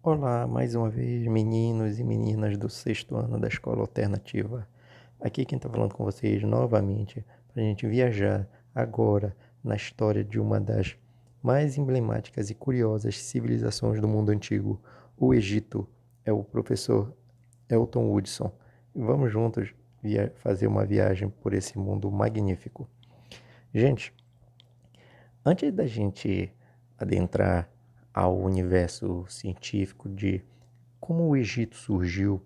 Olá, mais uma vez, meninos e meninas do sexto ano da Escola Alternativa. Aqui quem está falando com vocês novamente para a gente viajar agora na história de uma das mais emblemáticas e curiosas civilizações do mundo antigo, o Egito. É o professor Elton Woodson. E vamos juntos fazer uma viagem por esse mundo magnífico. Gente, antes da gente adentrar ao universo científico de como o Egito surgiu,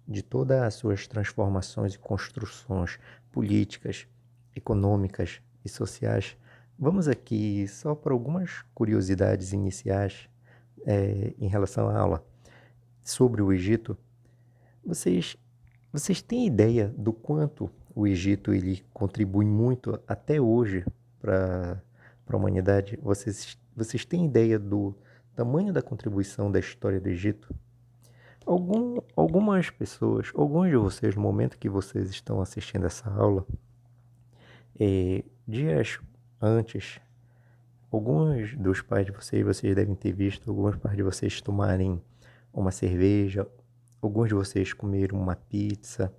de todas as suas transformações e construções políticas, econômicas e sociais, vamos aqui só para algumas curiosidades iniciais em relação à aula sobre o Egito. Vocês, vocês têm ideia do quanto o Egito ele contribui muito até hoje para a humanidade? Vocês têm ideia do tamanho da contribuição da história do Egito? Algumas pessoas, alguns de vocês, no momento que vocês estão assistindo essa aula, dias antes, alguns dos pais de vocês devem ter visto alguns pais de vocês tomarem uma cerveja, alguns de vocês comeram uma pizza,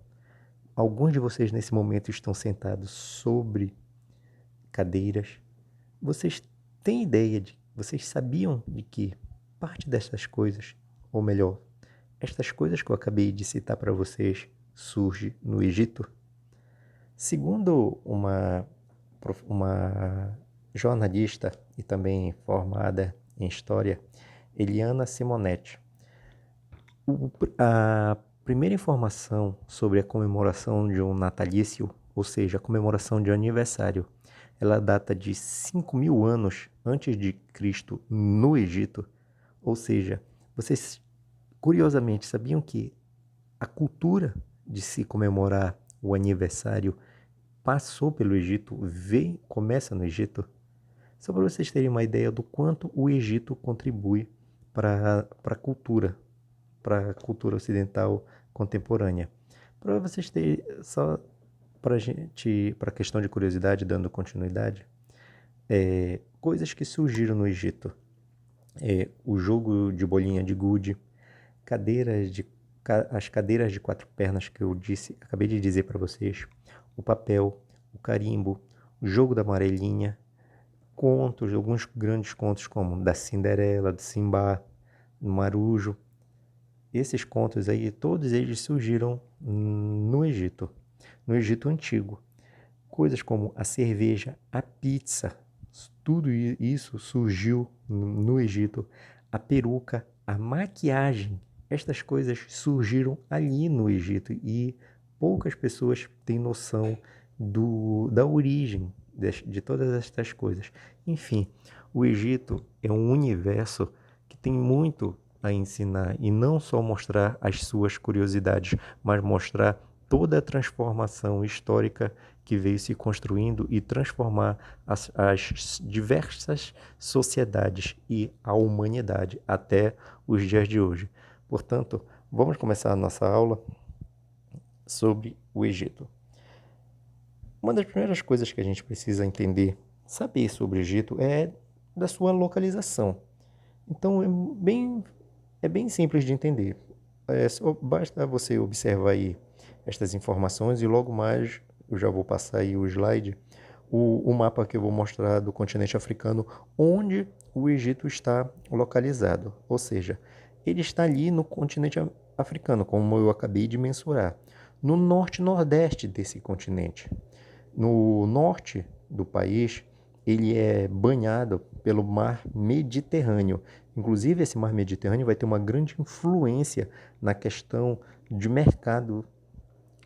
alguns de vocês nesse momento estão sentados sobre cadeiras. Vocês têm ideia vocês sabiam de que parte dessas coisas, ou melhor, estas coisas que eu acabei de citar para vocês, surge no Egito? Segundo uma jornalista e também formada em História, Eliana Simonetti, a primeira informação sobre a comemoração de um natalício, ou seja, a comemoração de um aniversário, ela data de 5.000 anos antes de Cristo no Egito. Ou seja, vocês curiosamente sabiam que a cultura de se comemorar o aniversário passou pelo Egito, começa no Egito? Só para vocês terem uma ideia do quanto o Egito contribui para a cultura ocidental contemporânea. Para vocês terem, só para a questão de curiosidade, dando continuidade, coisas que surgiram no Egito. O jogo de bolinha de gude, as cadeiras de 4 pernas que eu acabei de dizer para vocês, o papel, o carimbo, o jogo da amarelinha, contos, alguns grandes contos como da Cinderela, do Simba, do Marujo. Esses contos aí, todos eles surgiram no Egito Antigo. Coisas como a cerveja, a pizza, tudo isso surgiu no Egito. A peruca, a maquiagem, estas coisas surgiram ali no Egito e poucas pessoas têm noção da origem de todas estas coisas. Enfim, o Egito é um universo que tem muito a ensinar e não só mostrar as suas curiosidades, mas mostrar toda a transformação histórica que veio se construindo e transformar as diversas sociedades e a humanidade até os dias de hoje. Portanto, vamos começar a nossa aula sobre o Egito. Uma das primeiras coisas que a gente precisa entender, saber sobre o Egito é da sua localização. Então, é bem simples de entender. Basta você observar aí estas informações e logo mais eu já vou passar aí o slide, o mapa que eu vou mostrar do continente africano, onde o Egito está localizado. Ou seja, ele está ali no continente africano, como eu acabei de mensurar, no norte e nordeste desse continente. No norte do país, ele é banhado pelo mar Mediterrâneo. Inclusive, esse mar Mediterrâneo vai ter uma grande influência na questão de mercado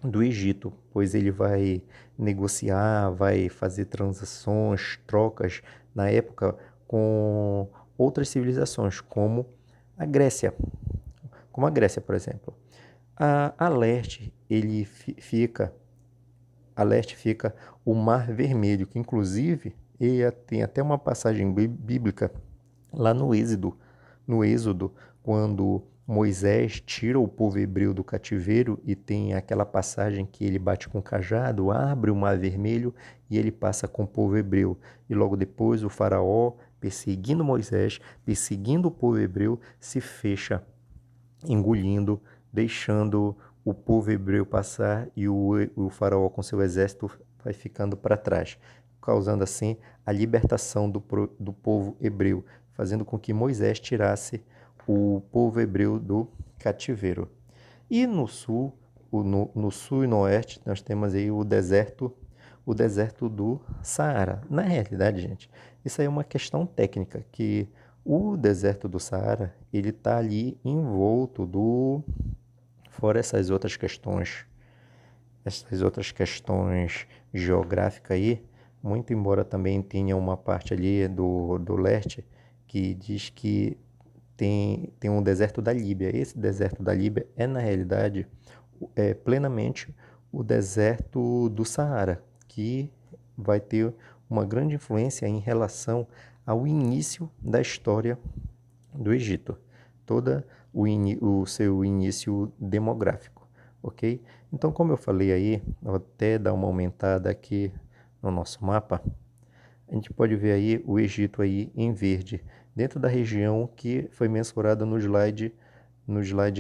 do Egito, pois ele vai negociar, vai fazer transações, trocas na época com outras civilizações, a Grécia, como a Grécia, por exemplo. A leste, a leste fica o Mar Vermelho, que inclusive tem até uma passagem bíblica lá no Êxodo, quando Moisés tira o povo hebreu do cativeiro e tem aquela passagem que ele bate com o cajado, abre o Mar Vermelho e ele passa com o povo hebreu. E logo depois o faraó perseguindo Moisés, perseguindo o povo hebreu, se fecha, engolindo, deixando o povo hebreu passar e o faraó com seu exército vai ficando para trás, causando assim a libertação do povo hebreu, fazendo com que Moisés tirasse o povo hebreu do cativeiro. E no sul, no sul e no oeste, nós temos aí o deserto do Saara. Na realidade, gente, isso aí é uma questão técnica, que o deserto do Saara, ele está ali envolto fora essas outras questões geográficas aí, muito embora também tenha uma parte ali do leste que diz que tem um deserto da Líbia. Esse deserto da Líbia é, na realidade, plenamente o deserto do Saara, que vai ter uma grande influência em relação ao início da história do Egito, todo o seu início demográfico, ok? Então, como eu falei aí, vou até dar uma aumentada aqui no nosso mapa, a gente pode ver aí o Egito aí em verde, dentro da região que foi mensurada no slide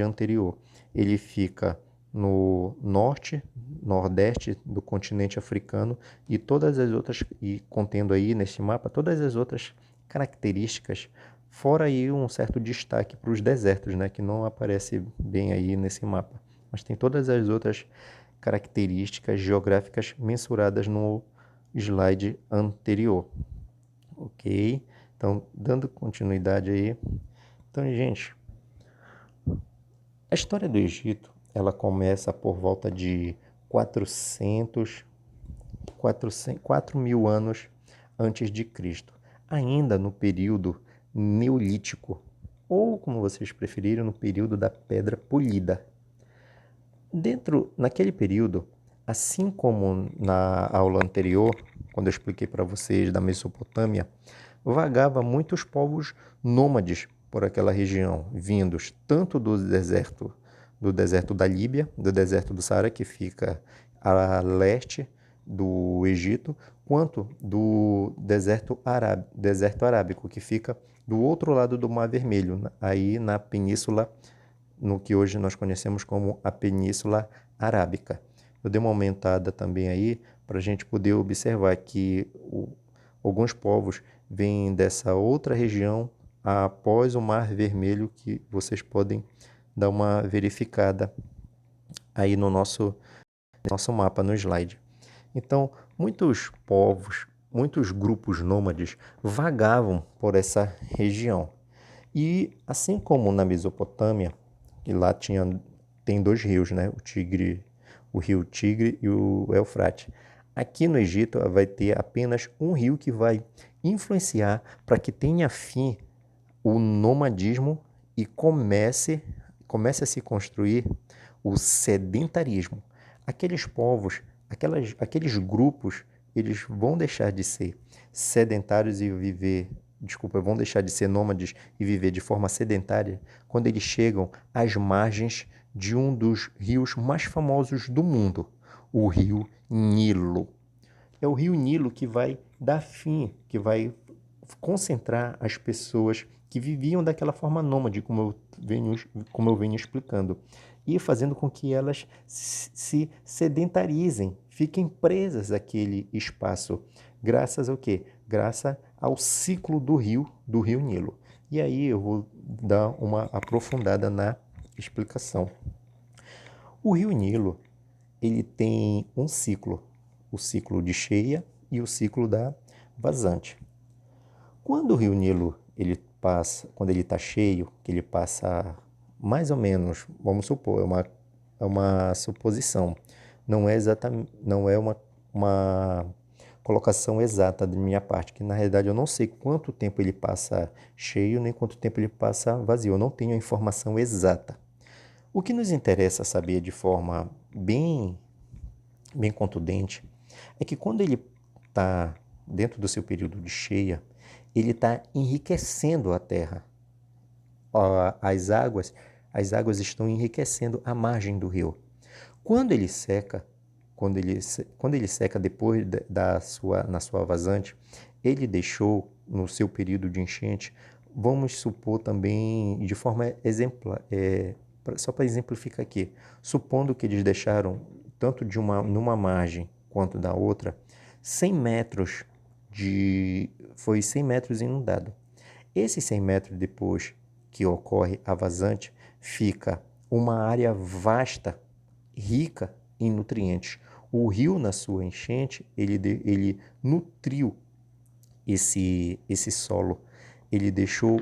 anterior. Ele fica no norte, nordeste do continente africano e todas as outras, e contendo aí nesse mapa todas as outras características, fora aí um certo destaque para os desertos, né, que não aparece bem aí nesse mapa. Mas tem todas as outras características geográficas mensuradas no slide anterior. Ok? Então, dando continuidade aí. Então, gente, a história do Egito, ela começa por volta de 4 mil anos antes de Cristo, ainda no período neolítico, ou como vocês preferirem, no período da pedra polida. Naquele período, assim como na aula anterior, quando eu expliquei para vocês da Mesopotâmia, vagava muitos povos nômades por aquela região, vindos tanto do deserto da Líbia, do deserto do Saara, que fica a leste do Egito, quanto do deserto arábico, que fica do outro lado do Mar Vermelho, aí na península, no que hoje nós conhecemos como a Península Arábica. Eu dei uma aumentada também aí para a gente poder observar que alguns povos vêm dessa outra região após o Mar Vermelho, que vocês podem dar uma verificada aí no nosso mapa, no slide. Então, muitos povos, muitos grupos nômades vagavam por essa região. E assim como na Mesopotâmia, que lá tem dois rios, né? O rio Tigre e o Eufrate. Aqui no Egito vai ter apenas um rio que vai influenciar para que tenha fim o nomadismo e comece a se construir o sedentarismo. Aqueles povos, aqueles grupos, eles vão deixar de ser sedentários e vão deixar de ser nômades e viver de forma sedentária quando eles chegam às margens de um dos rios mais famosos do mundo, o rio Nilo. É o rio Nilo que vai dar fim, que vai concentrar as pessoas que viviam daquela forma nômade, como eu venho explicando, e fazendo com que elas se sedentarizem, fiquem presas àquele espaço, graças ao quê? Graças ao ciclo do rio Nilo. E aí eu vou dar uma aprofundada na explicação. O rio Nilo, ele tem um ciclo, o ciclo de cheia e o ciclo da vazante. Quando o rio Nilo quando ele está cheio, que ele passa mais ou menos, vamos supor, é uma suposição, não é uma colocação exata da minha parte, que na realidade eu não sei quanto tempo ele passa cheio, nem quanto tempo ele passa vazio, eu não tenho a informação exata. O que nos interessa saber de forma bem contundente é que quando ele está dentro do seu período de cheia, ele está enriquecendo a terra. As águas estão enriquecendo a margem do rio. Quando ele seca, quando ele seca depois na sua vazante, ele deixou no seu período de enchente, vamos supor também, de forma exemplar, só para exemplificar aqui, supondo que eles deixaram, tanto numa margem quanto da outra, 100 metros foi 100 metros inundado. Esses 100 metros depois que ocorre a vazante, fica uma área vasta, rica em nutrientes. O rio, na sua enchente, ele nutriu esse solo. Ele deixou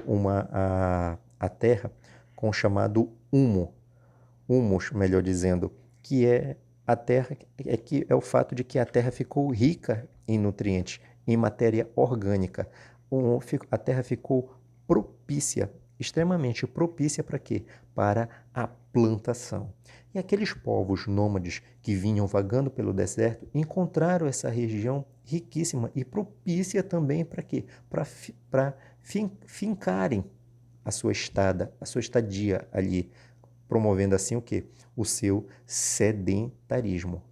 a terra com o chamado humus, melhor dizendo, que é a terra, que é o fato de que a terra ficou rica em nutrientes, em matéria orgânica. A terra ficou propícia, extremamente propícia para quê? Para a plantação. E aqueles povos nômades que vinham vagando pelo deserto encontraram essa região riquíssima e propícia também para quê? Para fincarem a sua estadia ali, promovendo assim o quê? O seu sedentarismo.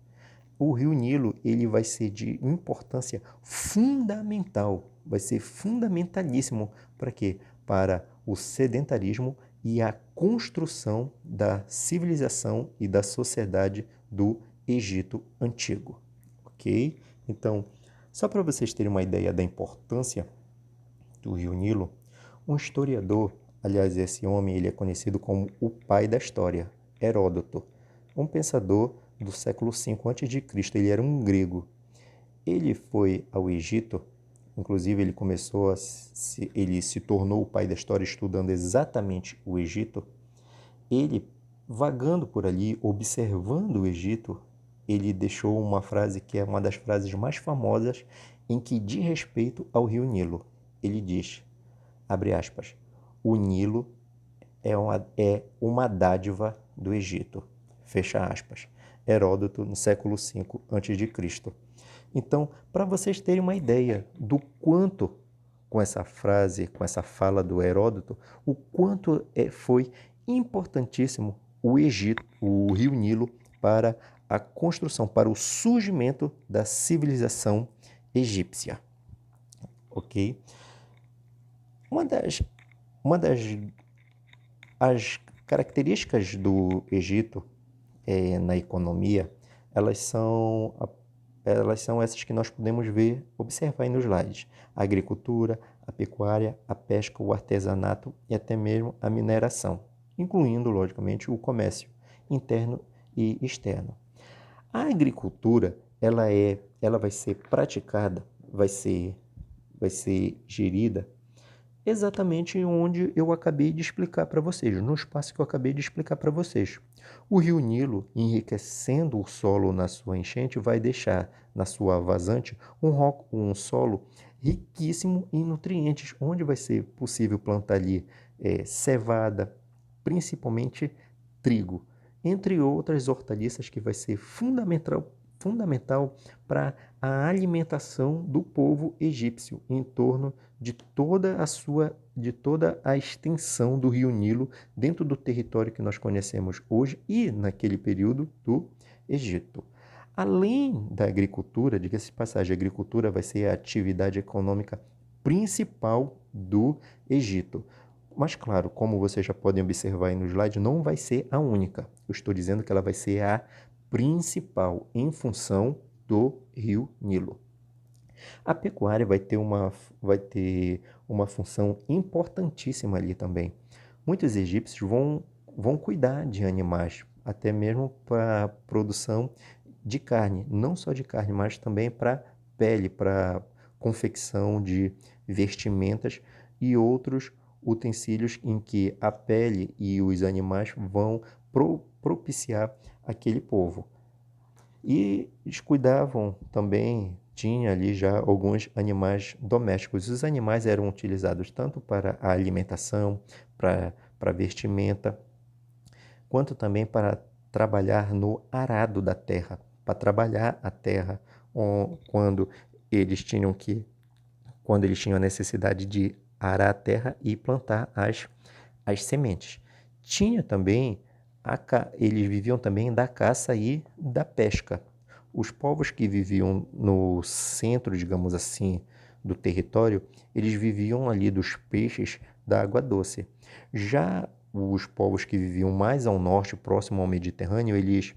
O rio Nilo, ele vai ser de importância fundamental, vai ser fundamentalíssimo para quê? Para o sedentarismo e a construção da civilização e da sociedade do Egito Antigo, ok? Então, só para vocês terem uma ideia da importância do rio Nilo, um historiador, aliás, esse homem ele é conhecido como o pai da história, Heródoto, um pensador do século V a.C., ele era um grego. Ele foi ao Egito, inclusive ele se tornou o pai da história estudando exatamente o Egito. Ele, vagando por ali, observando o Egito, ele deixou uma frase que é uma das frases mais famosas em que diz respeito ao rio Nilo. Ele diz, abre aspas, o Nilo é uma dádiva do Egito, fecha aspas. Heródoto, no século V a.C. Então, para vocês terem uma ideia do quanto, com essa frase, com essa fala do Heródoto, o quanto foi importantíssimo o Egito, o rio Nilo, para a construção, para o surgimento da civilização egípcia. Ok? Uma das as características do Egito na economia, elas são essas que nós podemos observar aí nos slides. A agricultura, a pecuária, a pesca, o artesanato e até mesmo a mineração, incluindo, logicamente, o comércio interno e externo. A agricultura, ela vai ser praticada, vai ser gerida exatamente onde eu acabei de explicar para vocês, no espaço que eu acabei de explicar para vocês. O rio Nilo, enriquecendo o solo na sua enchente, vai deixar na sua vazante um solo riquíssimo em nutrientes, onde vai ser possível plantar ali cevada, principalmente trigo, entre outras hortaliças que vai ser fundamental para a alimentação do povo egípcio em torno de toda a extensão do rio Nilo dentro do território que nós conhecemos hoje e naquele período do Egito. Além da agricultura, diga-se de passagem, a agricultura vai ser a atividade econômica principal do Egito. Mas claro, como vocês já podem observar aí no slide, não vai ser a única. Eu estou dizendo que ela vai ser a principal em função do rio Nilo. A pecuária vai ter uma função importantíssima ali também. Muitos egípcios vão cuidar de animais, até mesmo para a produção de carne, não só de carne, mas também para pele, para confecção de vestimentas e outros utensílios em que a pele e os animais vão propiciar aquele povo. E eles cuidavam também, tinha ali já alguns animais domésticos. Os animais eram utilizados tanto para a alimentação, para vestimenta, quanto também para trabalhar no arado da terra, para trabalhar a terra quando eles tinham a necessidade de arar a terra e plantar as sementes. Tinha também eles viviam também da caça e da pesca. Os povos que viviam no centro, digamos assim, do território, eles viviam ali dos peixes da água doce. Já os povos que viviam mais ao norte, próximo ao Mediterrâneo, eles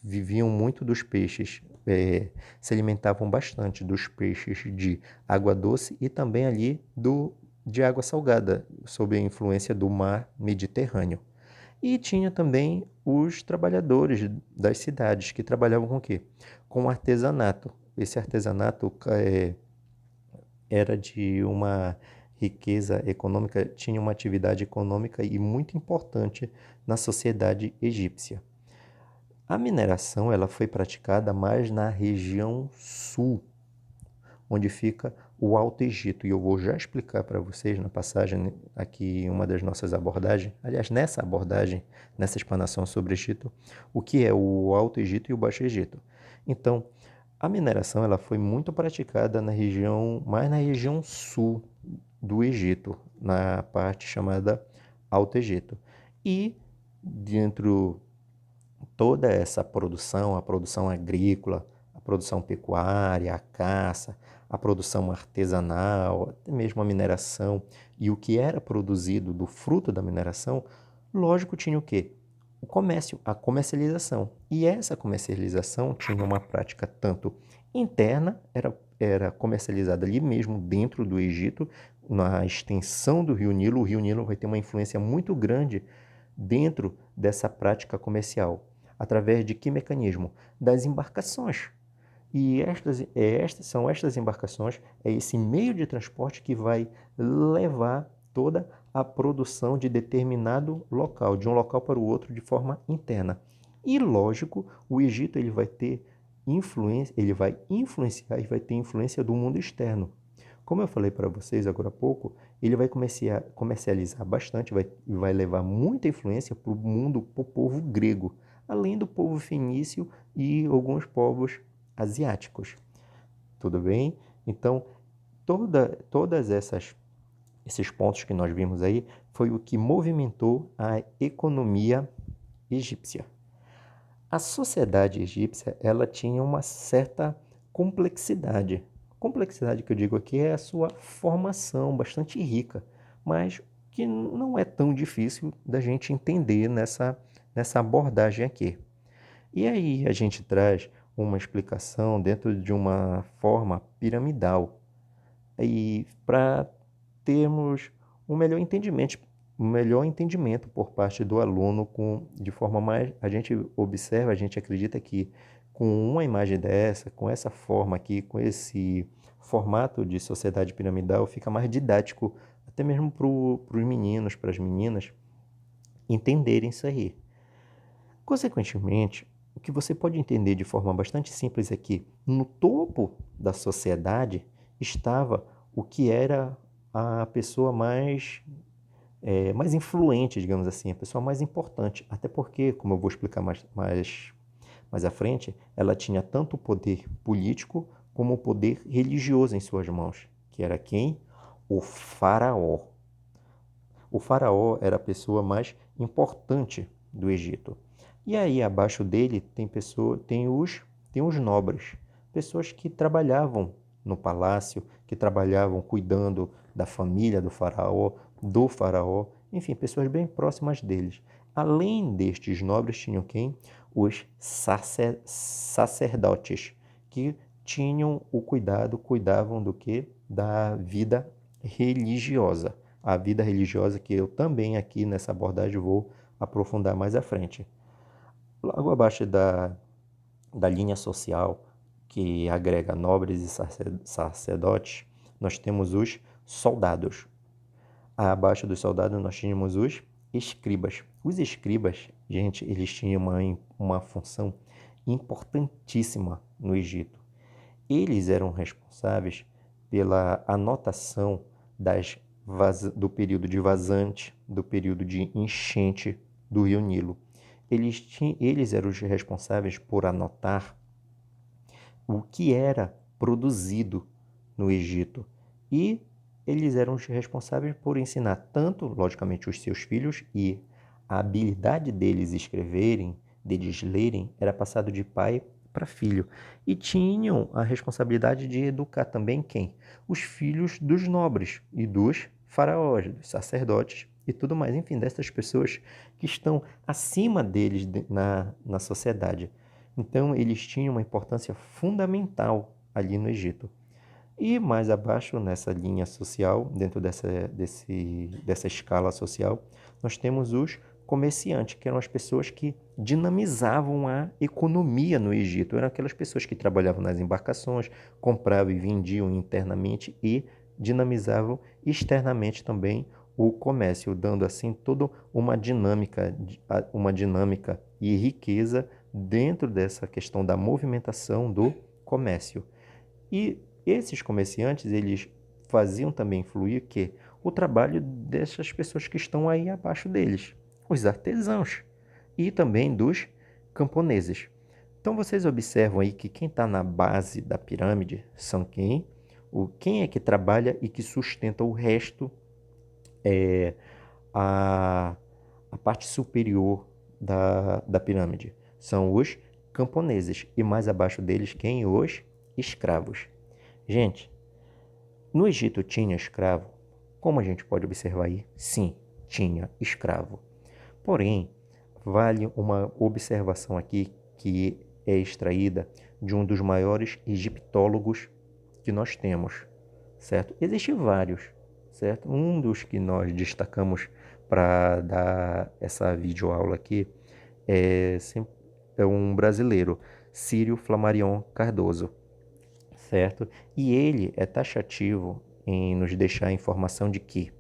viviam muito dos peixes, se alimentavam bastante dos peixes de água doce e também ali de água salgada, sob a influência do mar Mediterrâneo. E tinha também os trabalhadores das cidades, que trabalhavam com o quê? Com artesanato. Esse artesanato era de uma riqueza econômica, tinha uma atividade econômica e muito importante na sociedade egípcia. A mineração ela foi praticada mais na região sul, onde fica o Alto Egito. E eu vou já explicar para vocês na passagem aqui, uma das nossas abordagens, aliás, nessa abordagem, nessa explanação sobre o Egito, o que é o Alto Egito e o Baixo Egito. Então, a mineração ela foi muito praticada mais na região sul do Egito, na parte chamada Alto Egito. E dentro toda essa produção, a produção agrícola, a produção pecuária, a caça, a produção artesanal, até mesmo a mineração e o que era produzido do fruto da mineração, lógico, tinha o quê? O comércio, a comercialização. E essa comercialização tinha uma prática tanto interna, era comercializada ali mesmo dentro do Egito, na extensão do Rio Nilo. O Rio Nilo vai ter uma influência muito grande dentro dessa prática comercial. Através de que mecanismo? Das embarcações. E são estas embarcações, é esse meio de transporte que vai levar toda a produção de determinado local, de um local para o outro de forma interna. E lógico, o Egito ele vai ter influência, ele vai influenciar e vai ter influência do mundo externo. Como eu falei para vocês agora há pouco, ele vai comercializar bastante, vai levar muita influência para o mundo, para o povo grego, além do povo fenício e alguns povos asiáticos. Tudo bem? Então, todas esses pontos que nós vimos aí foi o que movimentou a economia egípcia. A sociedade egípcia, ela tinha uma certa complexidade. Complexidade que eu digo aqui é a sua formação bastante rica, mas que não é tão difícil da gente entender nessa abordagem aqui. E aí a gente traz uma explicação dentro de uma forma piramidal, e para termos um melhor entendimento por parte do aluno de forma mais, a gente observa, a gente acredita que com uma imagem dessa, com essa forma aqui, com esse formato de sociedade piramidal, fica mais didático, até mesmo para os meninos, para as meninas, entenderem isso aí. Consequentemente, o que você pode entender de forma bastante simples é que no topo da sociedade estava o que era a pessoa mais influente, digamos assim, a pessoa mais importante. Até porque, como eu vou explicar mais à frente, ela tinha tanto o poder político como o poder religioso em suas mãos, que era quem? O faraó. O faraó era a pessoa mais importante do Egito. E aí, abaixo dele, tem os nobres, pessoas que trabalhavam no palácio, que trabalhavam cuidando da família do faraó, enfim, pessoas bem próximas deles. Além destes nobres, tinham quem? Os sacerdotes, que cuidavam do quê? Da vida religiosa. A vida religiosa que eu também aqui nessa abordagem vou aprofundar mais à frente. Logo abaixo da linha social, que agrega nobres e sacerdotes, nós temos os soldados. Abaixo dos soldados nós tínhamos os escribas. Os escribas, gente, eles tinham uma função importantíssima no Egito. Eles eram responsáveis pela anotação do período de vazante, do período de enchente do Rio Nilo. Eles eram os responsáveis por anotar o que era produzido no Egito. E eles eram os responsáveis por ensinar tanto, logicamente, os seus filhos, e a habilidade deles escreverem, deles lerem, era passado de pai para filho. E tinham a responsabilidade de educar também quem? Os filhos dos nobres e dos faraós, dos sacerdotes e tudo mais. Enfim, dessas pessoas que estão acima deles na sociedade. Então, eles tinham uma importância fundamental ali no Egito. E mais abaixo, nessa linha social, dentro dessa escala social, nós temos os comerciantes, que eram as pessoas que dinamizavam a economia no Egito. Eram aquelas pessoas que trabalhavam nas embarcações, compravam e vendiam internamente e dinamizavam externamente também o comércio, dando assim toda uma dinâmica e riqueza dentro dessa questão da movimentação do comércio. E esses comerciantes, eles faziam também fluir que o trabalho dessas pessoas que estão aí abaixo deles, os artesãos e também dos camponeses. Então vocês observam aí que quem está na base da pirâmide são quem é que trabalha e que sustenta o resto, a, a parte superior da pirâmide. São os camponeses e mais abaixo deles quem? Os escravos. Gente, no Egito tinha escravo? Como a gente pode observar aí? Sim, tinha escravo. Porém, vale uma observação aqui que é extraída de um dos maiores egiptólogos que nós temos, certo? Existem vários, certo? Um dos que nós destacamos para dar essa videoaula aqui é um brasileiro, Círio Flammarion Cardoso, certo? E ele é taxativo em nos deixar a informação de que,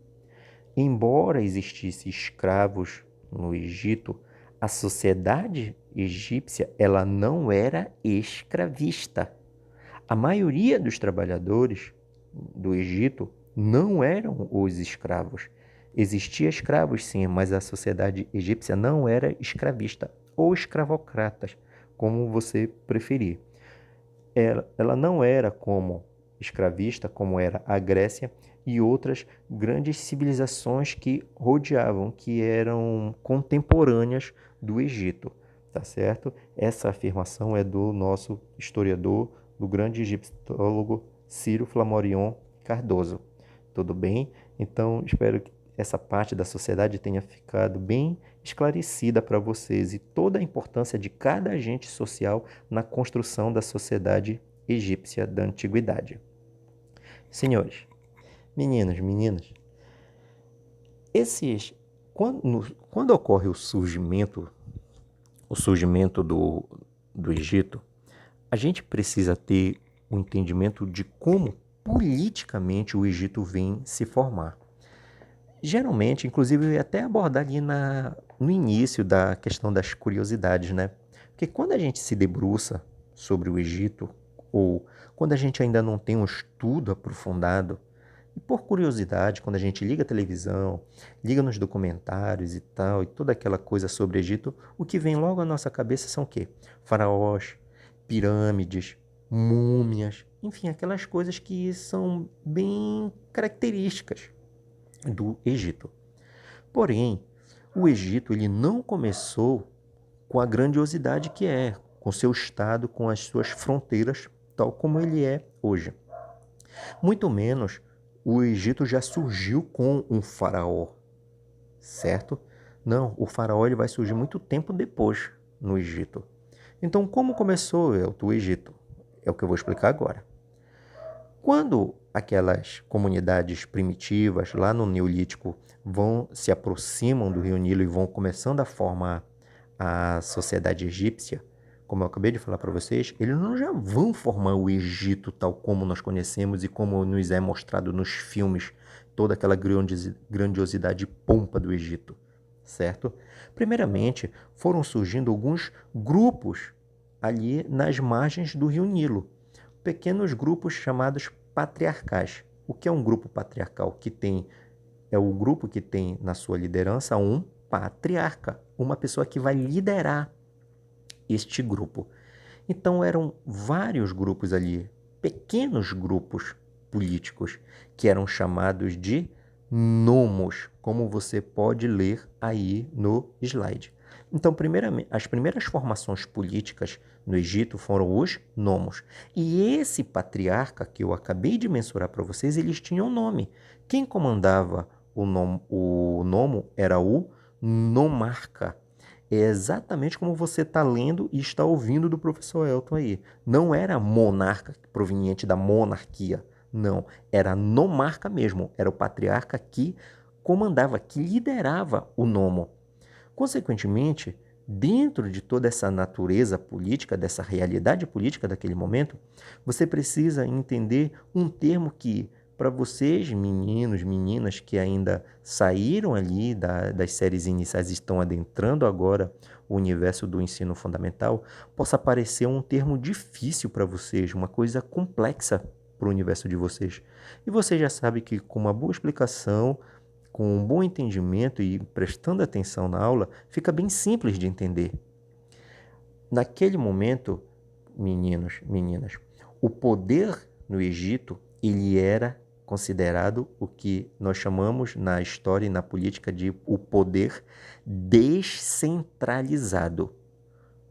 embora existissem escravos no Egito, a sociedade egípcia ela não era escravista. A maioria dos trabalhadores do Egito não eram os escravos. Existiam escravos, sim, mas a sociedade egípcia não era escravista ou escravocratas, como você preferir. Ela não era como escravista, como era a Grécia e outras grandes civilizações que rodeavam, que eram contemporâneas do Egito, tá certo? Essa afirmação é do nosso historiador, do grande egiptólogo Ciro Flammarion Cardoso. Tudo bem? Então, espero que essa parte da sociedade tenha ficado bem esclarecida para vocês e toda a importância de cada agente social na construção da sociedade egípcia da antiguidade. Senhores, meninos, meninas, quando ocorre o surgimento do Egito, a gente precisa ter um entendimento de como politicamente o Egito vem se formar. Geralmente, inclusive, eu ia até abordar ali no início da questão das curiosidades, né? Porque quando a gente se debruça sobre o Egito, ou quando a gente ainda não tem um estudo aprofundado, e por curiosidade, quando a gente liga a televisão, liga nos documentários e tal, e toda aquela coisa sobre o Egito, o que vem logo à nossa cabeça são o quê? Faraós, pirâmides, múmias, enfim, aquelas coisas que são bem características do Egito. Porém, o Egito ele não começou com a grandiosidade que é, com seu estado, com as suas fronteiras, tal como ele é hoje. Muito menos o Egito já surgiu com um faraó, certo? Não, o faraó ele vai surgir muito tempo depois no Egito. Então, como começou o Egito? É o que eu vou explicar agora. Quando aquelas comunidades primitivas lá no Neolítico se aproximam do Rio Nilo e vão começando a formar a sociedade egípcia, como eu acabei de falar para vocês, eles não já vão formar o Egito tal como nós conhecemos e como nos é mostrado nos filmes, toda aquela grandiosidade e pompa do Egito, certo? Primeiramente, foram surgindo alguns grupos ali nas margens do Rio Nilo, pequenos grupos chamados patriarcais. O que é um grupo patriarcal? É o grupo que tem na sua liderança um patriarca, uma pessoa que vai liderar este grupo. Então eram vários grupos ali, pequenos grupos políticos, que eram chamados de nomos, como você pode ler aí no slide. Então, primeiramente, as primeiras formações políticas no Egito foram os nomos. E esse patriarca que eu acabei de mensurar para vocês, eles tinham nome. Quem comandava o nomo era o nomarca. É exatamente como você está lendo e está ouvindo do professor Elton aí. Não era monarca proveniente da monarquia. Não, era nomarca mesmo. Era o patriarca que comandava, que liderava o nomo. Consequentemente, dentro de toda essa natureza política, dessa realidade política daquele momento, você precisa entender um termo que, para vocês, meninos, meninas que ainda saíram ali das séries iniciais e estão adentrando agora o universo do ensino fundamental, possa parecer um termo difícil para vocês, uma coisa complexa para o universo de vocês. E você já sabe que com uma boa explicação, com um bom entendimento e prestando atenção na aula, fica bem simples de entender. Naquele momento, meninos, meninas, o poder no Egito, ele era considerado o que nós chamamos na história e na política de o poder descentralizado,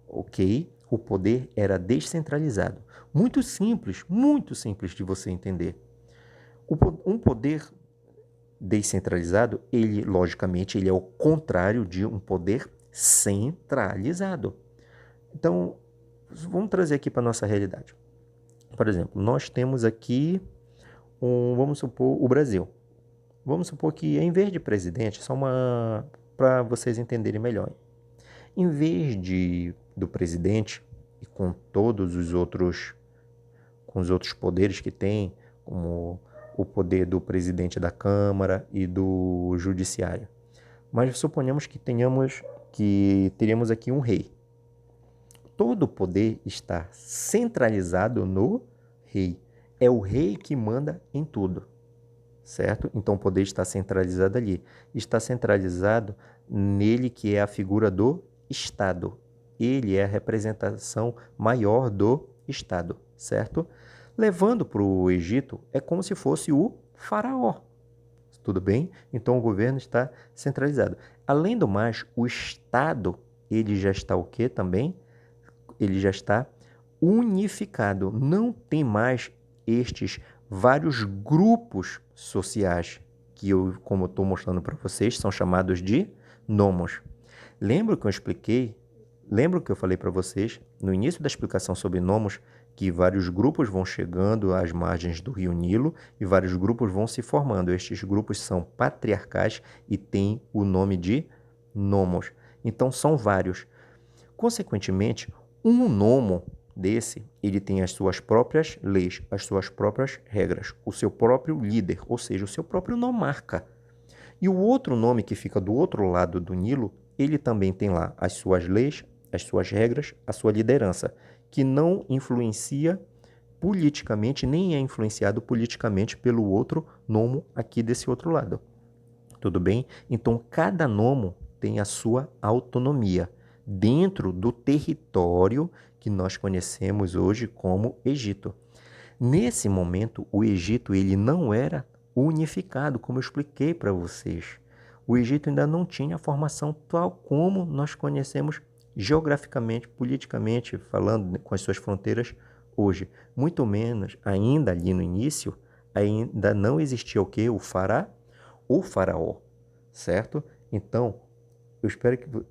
ok? O poder era descentralizado. Muito simples de você entender. Um poder descentralizado, ele, logicamente, ele é o contrário de um poder centralizado. Então, vamos trazer aqui para a nossa realidade. Por exemplo, nós temos aqui, vamos supor, o Brasil. Vamos supor que, em vez de presidente, só para vocês entenderem melhor. Em vez do presidente, e com todos os outros, com os outros poderes que tem, como o poder do presidente da Câmara e do Judiciário. Mas suponhamos que teríamos aqui um rei. Todo o poder está centralizado no rei. É o rei que manda em tudo, certo? Então o poder está centralizado ali. Está centralizado nele que é a figura do Estado. Ele é a representação maior do Estado, certo? Levando para o Egito, é como se fosse o faraó. Tudo bem? Então o governo está centralizado. Além do mais, o Estado, ele já está o quê também? Ele já está unificado. Não tem mais estes vários grupos sociais que eu, como eu estou mostrando para vocês, são chamados de nomos. Lembra que eu expliquei? Lembra que eu falei para vocês no início da explicação sobre nomos que vários grupos vão chegando às margens do rio Nilo e vários grupos vão se formando. Estes grupos são patriarcais e têm o nome de nomos. Então são vários. Consequentemente, um nomo desse, ele tem as suas próprias leis, as suas próprias regras, o seu próprio líder, ou seja, o seu próprio nomarca. E o outro nome que fica do outro lado do Nilo, ele também tem lá as suas leis, as suas regras, a sua liderança, que não influencia politicamente, nem é influenciado politicamente pelo outro nomo aqui desse outro lado. Tudo bem? Então, cada nomo tem a sua autonomia dentro do território que nós conhecemos hoje como Egito. Nesse momento, o Egito ele não era unificado, como eu expliquei para vocês. O Egito ainda não tinha a formação tal como nós conhecemos geograficamente, politicamente, falando com as suas fronteiras hoje. Muito menos, ainda ali no início, ainda não existia o quê? O faraó, certo? Então,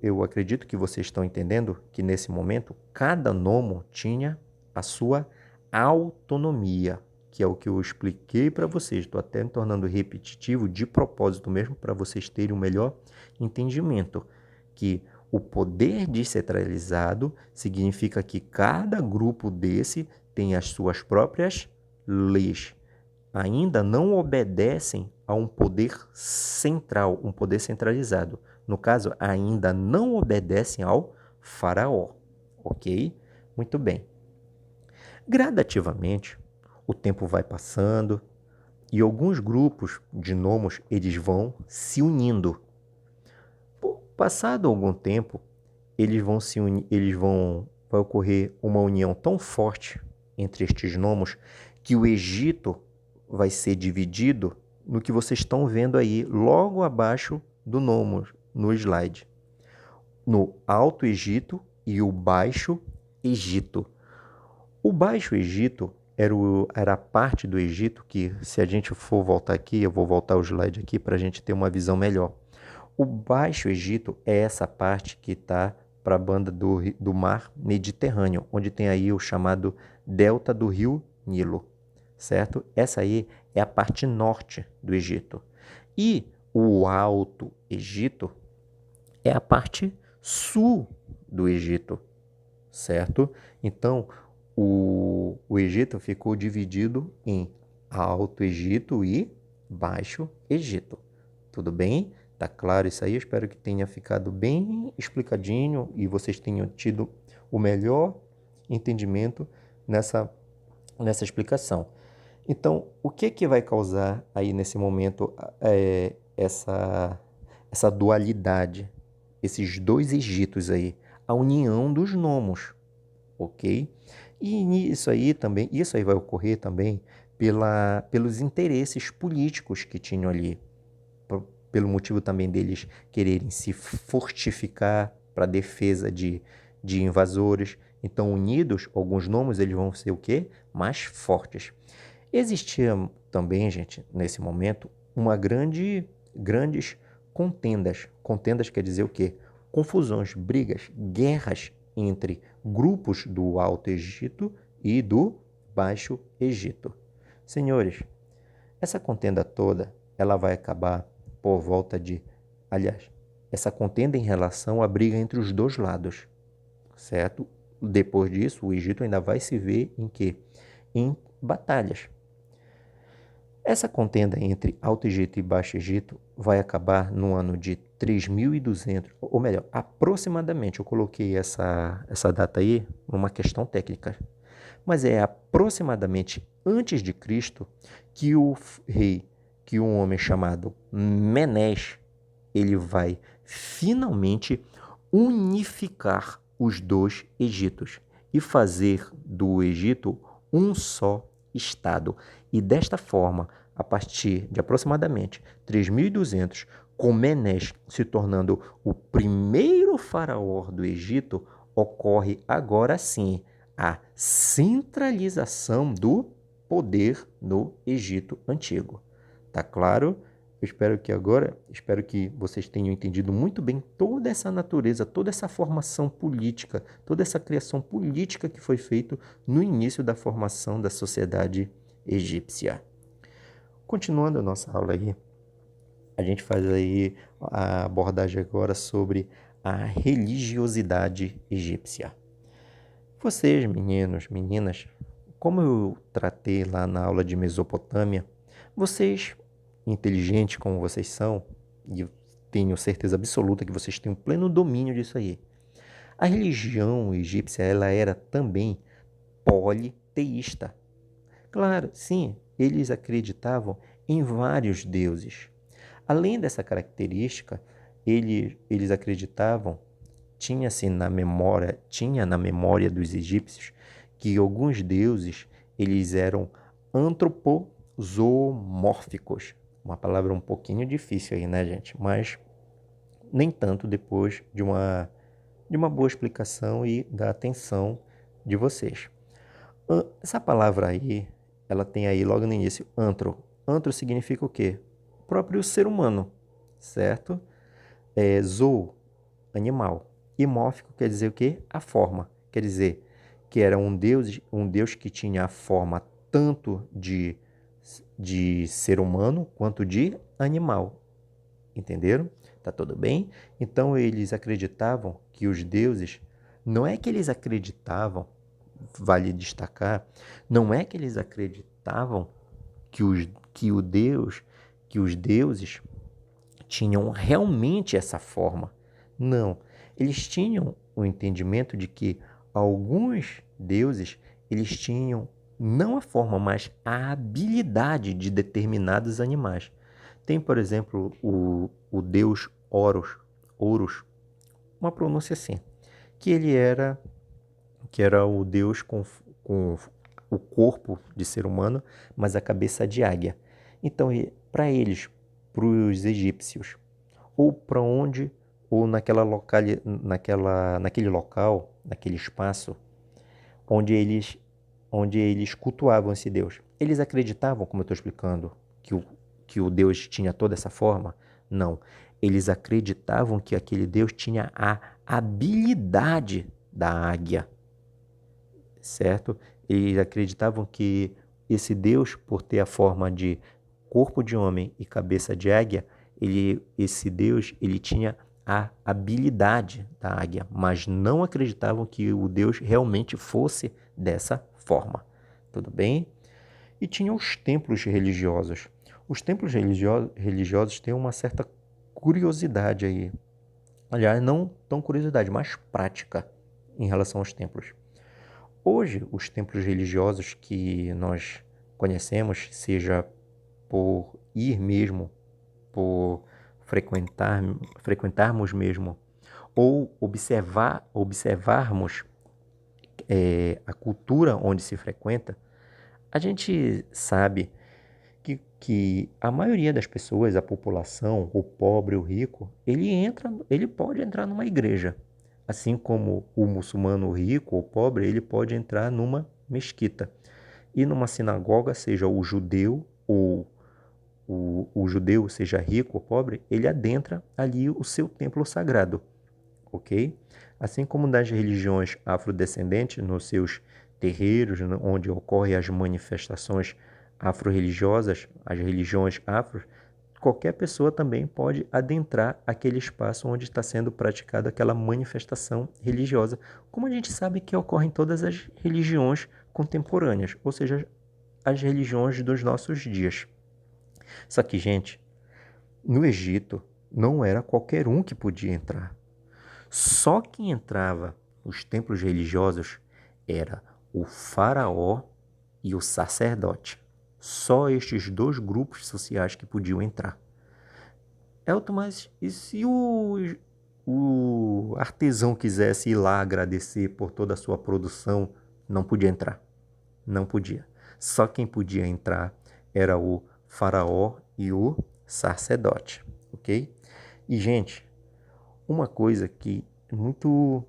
eu acredito que vocês estão entendendo que nesse momento, cada nomo tinha a sua autonomia, que é o que eu expliquei para vocês. Estou até me tornando repetitivo de propósito mesmo, para vocês terem um melhor entendimento, que o poder descentralizado significa que cada grupo desse tem as suas próprias leis. Ainda não obedecem a um poder central, um poder centralizado. No caso, ainda não obedecem ao faraó, ok? Muito bem. Gradativamente, o tempo vai passando e alguns grupos de nomos eles vão se unindo. Passado algum tempo, eles vão se unir, vai ocorrer uma união tão forte entre estes nomos que o Egito vai ser dividido no que vocês estão vendo aí logo abaixo do nomo, no slide. no Alto Egito e o Baixo Egito. O Baixo Egito era a parte do Egito que, se a gente for voltar aqui, eu vou voltar o slide aqui para a gente ter uma visão melhor. O Baixo Egito é essa parte que está para a banda do mar Mediterrâneo, onde tem aí o chamado delta do rio Nilo, certo? Essa aí é a parte norte do Egito. E o Alto Egito é a parte sul do Egito, certo? Então, o Egito ficou dividido em Alto Egito e Baixo Egito. Tudo bem? Tá claro isso aí? Eu espero que tenha ficado bem explicadinho e vocês tenham tido o melhor entendimento nessa explicação. Então, o que vai causar aí nesse momento essa dualidade, esses dois Egitos aí, a união dos nomos, ok? E isso aí vai ocorrer também pelos interesses políticos que tinham ali, pelo motivo também deles quererem se fortificar para a defesa de invasores. Então, unidos, alguns nomos eles vão ser o quê? Mais fortes. Existia também, gente, nesse momento, grandes contendas. Contendas quer dizer o quê? Confusões, brigas, guerras entre grupos do Alto Egito e do Baixo Egito. Senhores, essa contenda toda, ela vai acabar por volta de, aliás, essa contenda em relação à briga entre os dois lados, certo? Depois disso, o Egito ainda vai se ver em quê? Em batalhas. Essa contenda entre Alto Egito e Baixo Egito vai acabar no ano de 3200, ou melhor, aproximadamente, eu coloquei essa data aí numa questão técnica, mas é aproximadamente antes de Cristo que que um homem chamado Menes, ele vai finalmente unificar os dois Egitos e fazer do Egito um só estado. E desta forma, a partir de aproximadamente 3200, com Menes se tornando o primeiro faraó do Egito, ocorre agora sim a centralização do poder no Egito Antigo. Tá claro? Espero que vocês tenham entendido muito bem toda essa natureza, toda essa formação política, toda essa criação política que foi feita no início da formação da sociedade egípcia. Continuando a nossa aula aí, a gente faz aí a abordagem agora sobre a religiosidade egípcia. Vocês, meninos, meninas, como eu tratei lá na aula de Mesopotâmia, vocês, inteligentes como vocês são, e eu tenho certeza absoluta que vocês têm um pleno domínio disso aí. A religião egípcia, ela era também politeísta. Claro, sim, eles acreditavam em vários deuses. Além dessa característica, eles acreditavam, tinha na memória dos egípcios que alguns deuses eles eram antropozoomórficos. Uma palavra um pouquinho difícil aí, né, gente? Mas nem tanto depois de uma boa explicação e da atenção de vocês. Essa palavra aí, ela tem aí logo no início, antro. Antro significa o quê? O próprio ser humano, certo? Zoo, animal. E mórfico quer dizer o quê? A forma. Quer dizer que era um Deus que tinha a forma tanto de ser humano quanto de animal. Entenderam? Tá tudo bem? Então eles acreditavam que os deuses, não é que eles acreditavam, vale destacar, não é que eles acreditavam que os deuses tinham realmente essa forma. Não, eles tinham o entendimento de que alguns deuses, eles tinham não a forma, mas a habilidade de determinados animais. Tem, por exemplo, o deus Horus, uma pronúncia assim, que era o deus com o corpo de ser humano, mas a cabeça de águia. Então, para eles, para os egípcios, ou para onde ou naquele local, naquele espaço, onde eles cultuavam esse Deus. Eles acreditavam, como eu estou explicando, que o Deus tinha toda essa forma? Não. Eles acreditavam que aquele Deus tinha a habilidade da águia, certo? Eles acreditavam que esse Deus, por ter a forma de corpo de homem e cabeça de águia, esse Deus, ele tinha a habilidade da águia, mas não acreditavam que o Deus realmente fosse dessa forma. Tudo bem? E tinha os templos religiosos. Os templos religiosos têm uma certa curiosidade aí. Aliás, não tão curiosidade, mas prática em relação aos templos. Hoje, os templos religiosos que nós conhecemos, seja por ir mesmo, por frequentarmos mesmo, ou observarmos a cultura onde se frequenta, a gente sabe que a maioria das pessoas, a população, o pobre, o rico, ele pode entrar numa igreja. Assim como o muçulmano rico ou pobre, ele pode entrar numa mesquita. E numa sinagoga, seja o judeu ou o judeu, seja rico ou pobre, ele adentra ali o seu templo sagrado, ok? Assim como nas religiões afrodescendentes, nos seus terreiros, onde ocorrem as manifestações afro-religiosas, as religiões afro, qualquer pessoa também pode adentrar aquele espaço onde está sendo praticada aquela manifestação religiosa, como a gente sabe que ocorre em todas as religiões contemporâneas, ou seja, as religiões dos nossos dias. Só que, gente, no Egito não era qualquer um que podia entrar. Só quem entrava nos templos religiosos era o faraó e o sacerdote. Só estes dois grupos sociais que podiam entrar. Elton, mas e se o artesão quisesse ir lá agradecer por toda a sua produção? Não podia entrar. Não podia. Só quem podia entrar era o faraó e o sacerdote, ok? E, gente, uma coisa que é muito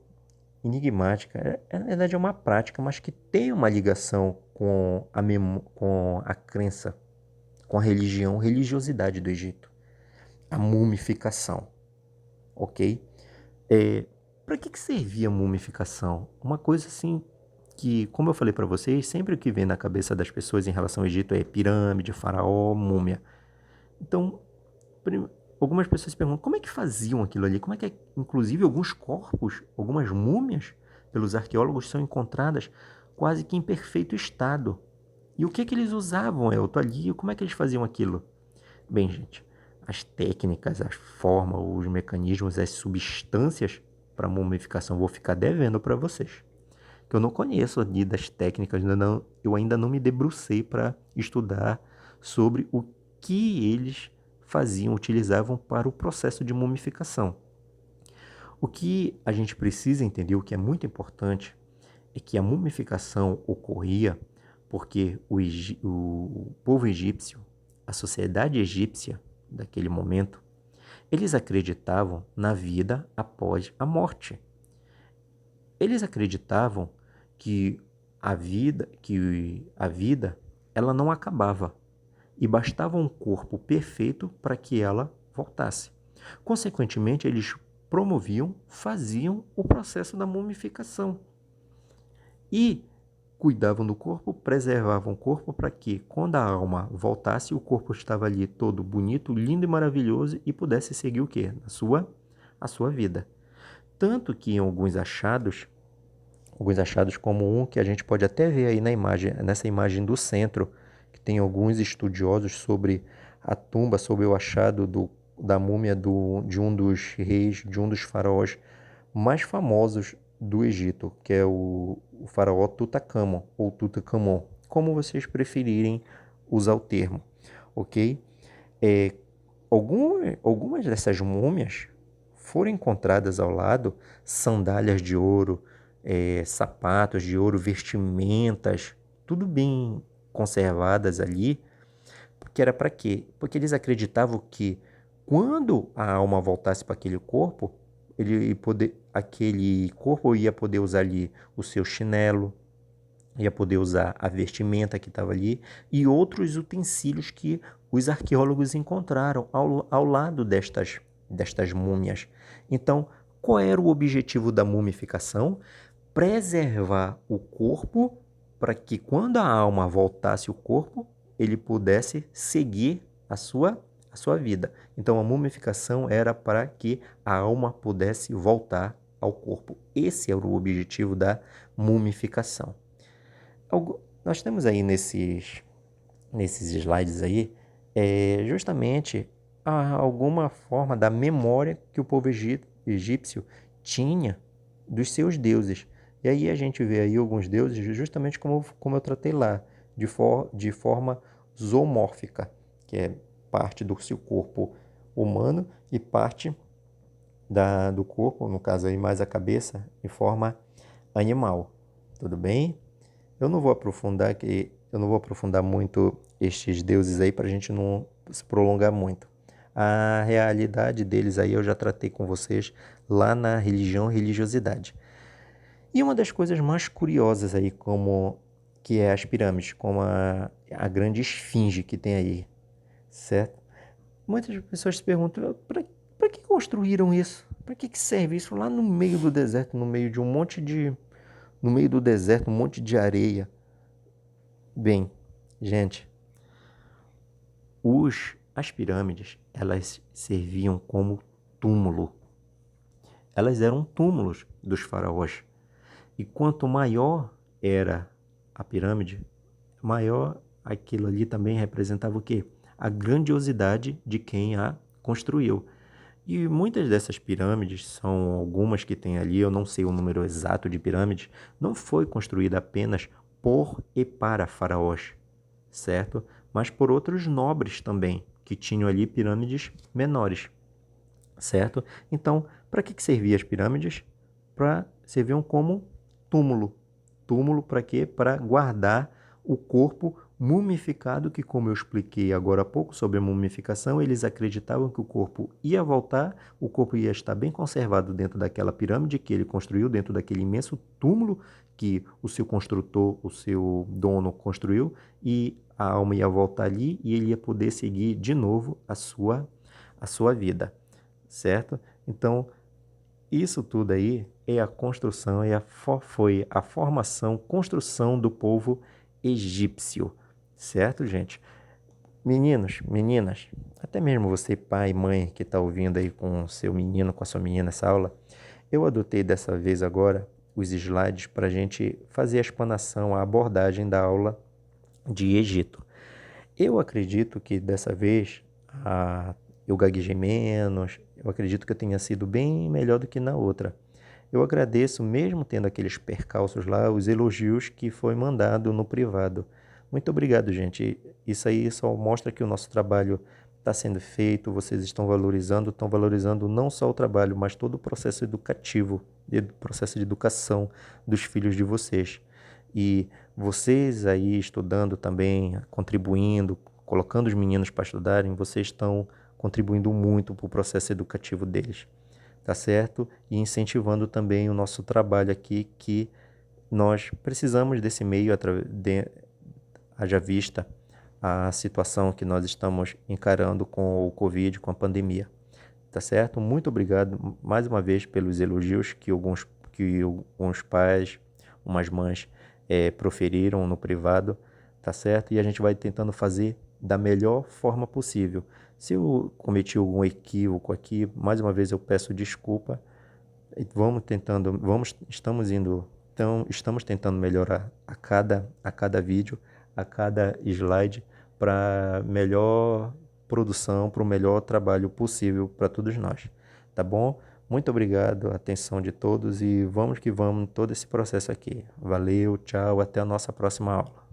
enigmática, na verdade é uma prática, mas que tem uma ligação com a crença, com a religiosidade do Egito. A mumificação, ok? Para que servia a mumificação? Uma coisa assim que, como eu falei para vocês, sempre o que vem na cabeça das pessoas em relação ao Egito é pirâmide, faraó, múmia. Então, algumas pessoas se perguntam como é que faziam aquilo ali, como é que, inclusive, alguns corpos, algumas múmias, pelos arqueólogos, são encontradas quase que em perfeito estado. E o que eles usavam, Elton, ali? Como é que eles faziam aquilo? Bem, gente, as técnicas, as formas, os mecanismos, as substâncias para mumificação, vou ficar devendo para vocês. Que eu não conheço ali das técnicas, eu ainda não me debrucei para estudar sobre o que eles faziam, utilizavam para o processo de mumificação. O que a gente precisa entender, o que é muito importante, é que a mumificação ocorria porque o povo egípcio, a sociedade egípcia daquele momento, eles acreditavam na vida após a morte. Eles acreditavam que a vida ela não acabava e bastava um corpo perfeito para que ela voltasse. Consequentemente, eles faziam o processo da mumificação e cuidavam do corpo, preservavam o corpo para que, quando a alma voltasse, o corpo estava ali todo bonito, lindo e maravilhoso e pudesse seguir o quê? A sua vida. Tanto que em alguns achados como um que a gente pode até ver aí nessa imagem do centro, que tem alguns estudiosos sobre a tumba, sobre o achado da múmia de um dos reis, de um dos faraós mais famosos do Egito, que é o faraó Tutankhamon, ou Tutankhamon, como vocês preferirem usar o termo, ok? Algumas dessas múmias foram encontradas ao lado sandálias de ouro, sapatos de ouro, vestimentas, tudo bem conservadas ali, porque era para quê? Porque eles acreditavam que quando a alma voltasse para aquele corpo, aquele corpo ia poder usar ali o seu chinelo, ia poder usar a vestimenta que estava ali e outros utensílios que os arqueólogos encontraram ao lado destas múmias. Então, qual era o objetivo da mumificação? Preservar o corpo para que quando a alma voltasse ao corpo, ele pudesse seguir a sua vida. Então, a mumificação era para que a alma pudesse voltar ao corpo. Esse era o objetivo da mumificação. Nós temos aí nesses slides aí, justamente alguma forma da memória que o povo egípcio tinha dos seus deuses. E aí a gente vê aí alguns deuses justamente como eu tratei lá, de forma zoomórfica, que é parte do seu corpo humano e parte do corpo, no caso aí mais a cabeça, em forma animal. Tudo bem? Eu não vou aprofundar muito estes deuses aí para a gente não se prolongar muito. A realidade deles aí eu já tratei com vocês lá na religião e religiosidade. E uma das coisas mais curiosas aí, que é as pirâmides, como a grande esfinge que tem aí, certo? Muitas pessoas se perguntam, para que construíram isso? Para que serve isso lá no meio do deserto, no meio do deserto, um monte de areia? Bem, gente, as pirâmides, elas serviam como túmulo. Elas eram túmulos dos faraós. E quanto maior era a pirâmide, maior aquilo ali também representava o quê? A grandiosidade de quem a construiu. E muitas dessas pirâmides, são algumas que tem ali, eu não sei o número exato de pirâmides, não foi construída apenas por e para faraós, certo? Mas por outros nobres também, que tinham ali pirâmides menores, certo? Então, para que serviam as pirâmides? Serviam como túmulo. Túmulo para quê? Para guardar o corpo mumificado, que, como eu expliquei agora há pouco sobre a mumificação, eles acreditavam que o corpo ia voltar, o corpo ia estar bem conservado dentro daquela pirâmide que ele construiu, dentro daquele imenso túmulo que o seu construtor, o seu dono construiu, e a alma ia voltar ali e ele ia poder seguir de novo a sua vida, certo? Então, isso tudo aí é a construção, foi a formação, construção do povo egípcio, certo, gente? Meninos, meninas, até mesmo você, pai e mãe, que está ouvindo aí com o seu menino, com a sua menina essa aula, eu adotei dessa vez agora os slides para a gente fazer a explanação, a abordagem da aula de Egito. Eu acredito que dessa vez eu gaguejei menos, eu acredito que eu tenha sido bem melhor do que na outra. Eu agradeço, mesmo tendo aqueles percalços lá, os elogios que foi mandado no privado. Muito obrigado, gente. Isso aí só mostra que o nosso trabalho está sendo feito, vocês estão valorizando não só o trabalho, mas todo o processo educativo, processo de educação dos filhos de vocês. E vocês aí estudando também, contribuindo, colocando os meninos para estudarem, vocês estão contribuindo muito para o processo educativo deles, tá certo? E incentivando também o nosso trabalho aqui, que nós precisamos desse meio, haja vista a situação que nós estamos encarando com o Covid, com a pandemia, tá certo? Muito obrigado mais uma vez pelos elogios que alguns pais, umas mães proferiram no privado, tá certo? E a gente vai tentando fazer da melhor forma possível. Se eu cometi algum equívoco aqui, mais uma vez eu peço desculpa. Estamos tentando melhorar a cada vídeo, a cada slide, para melhor produção, para o melhor trabalho possível para todos nós, tá bom? Muito obrigado, a atenção de todos, e vamos que vamos todo esse processo aqui. Valeu, tchau, até a nossa próxima aula.